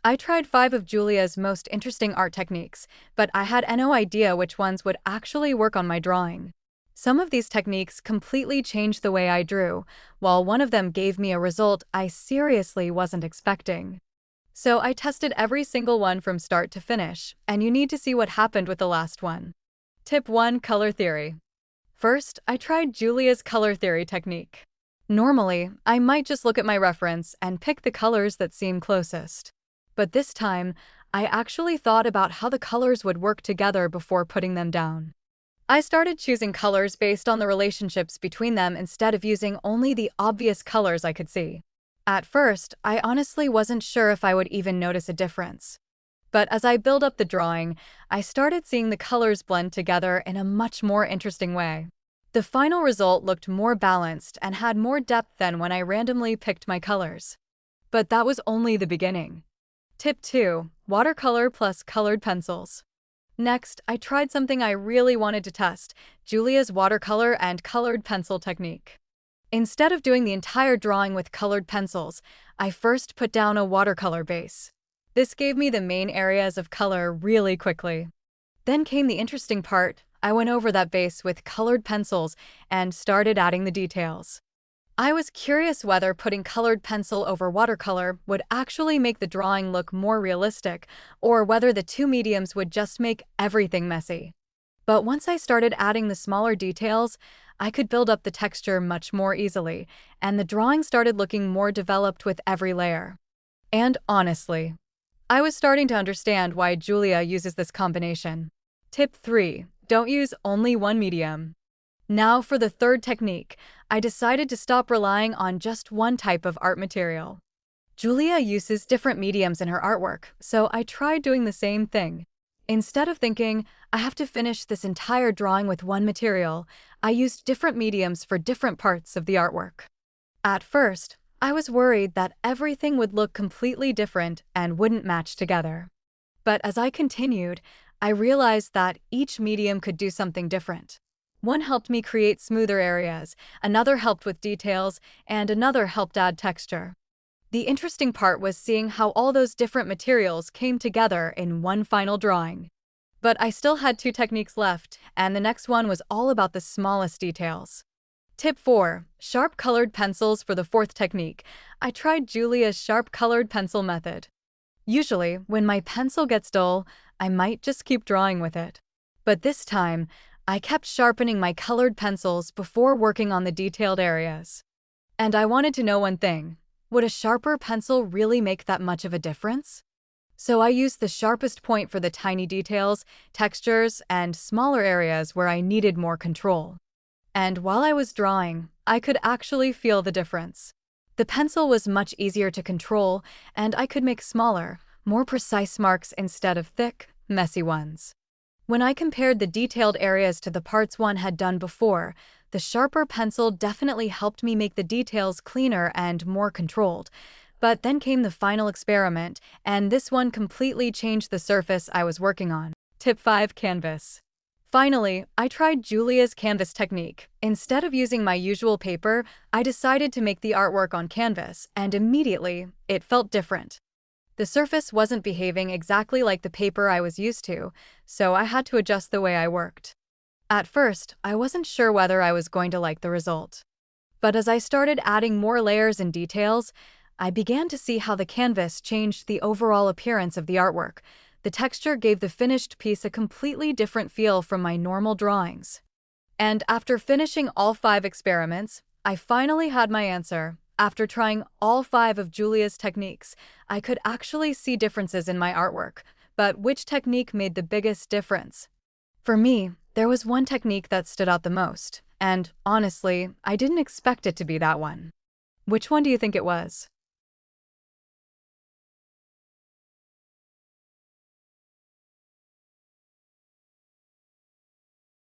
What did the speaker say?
I tried 5 of Julia's most interesting art techniques, but I had no idea which ones would actually work on my drawing. Some of these techniques completely changed the way I drew, while one of them gave me a result I seriously wasn't expecting. So I tested every single one from start to finish, and you need to see what happened with the last one. Tip 1: Color Theory. First, I tried Julia's color theory technique. Normally, I might just look at my reference and pick the colors that seem closest. But this time, I actually thought about how the colors would work together before putting them down. I started choosing colors based on the relationships between them instead of using only the obvious colors I could see. At first, I honestly wasn't sure if I would even notice a difference. But as I built up the drawing, I started seeing the colors blend together in a much more interesting way. The final result looked more balanced and had more depth than when I randomly picked my colors. But that was only the beginning. Tip 2: Watercolor plus colored pencils. Next, I tried something I really wanted to test: Julia's watercolor and colored pencil technique. Instead of doing the entire drawing with colored pencils, I first put down a watercolor base. This gave me the main areas of color really quickly. Then came the interesting part. I went over that base with colored pencils and started adding the details. I was curious whether putting colored pencil over watercolor would actually make the drawing look more realistic, or whether the two mediums would just make everything messy. But once I started adding the smaller details, I could build up the texture much more easily, and the drawing started looking more developed with every layer. And honestly, I was starting to understand why Julia uses this combination. Tip 3: Don't use only one medium. Now for the third technique, I decided to stop relying on just one type of art material. Julia uses different mediums in her artwork, so I tried doing the same thing. Instead of thinking, I have to finish this entire drawing with one material, I used different mediums for different parts of the artwork. At first, I was worried that everything would look completely different and wouldn't match together. But as I continued, I realized that each medium could do something different. One helped me create smoother areas, another helped with details, and another helped add texture. The interesting part was seeing how all those different materials came together in one final drawing. But I still had 2 techniques left, and the next one was all about the smallest details. Tip 4: Sharp colored pencils for the fourth technique. I tried Julia's sharp colored pencil method. Usually, when my pencil gets dull, I might just keep drawing with it. But this time, I kept sharpening my colored pencils before working on the detailed areas. And I wanted to know one thing: would a sharper pencil really make that much of a difference? So I used the sharpest point for the tiny details, textures, and smaller areas where I needed more control. And while I was drawing, I could actually feel the difference. The pencil was much easier to control, and I could make smaller, more precise marks instead of thick, messy ones. When I compared the detailed areas to the parts one had done before, the sharper pencil definitely helped me make the details cleaner and more controlled. But then came the final experiment, and this one completely changed the surface I was working on. Tip 5: Canvas. Finally, I tried Julia's canvas technique. Instead of using my usual paper, I decided to make the artwork on canvas, and immediately, it felt different. The surface wasn't behaving exactly like the paper I was used to, so I had to adjust the way I worked. At first, I wasn't sure whether I was going to like the result. But as I started adding more layers and details, I began to see how the canvas changed the overall appearance of the artwork. The texture gave the finished piece a completely different feel from my normal drawings. And after finishing all 5 experiments, I finally had my answer. After trying all 5 of Julia's techniques, I could actually see differences in my artwork. But which technique made the biggest difference? For me, there was one technique that stood out the most, and honestly, I didn't expect it to be that one. Which one do you think it was?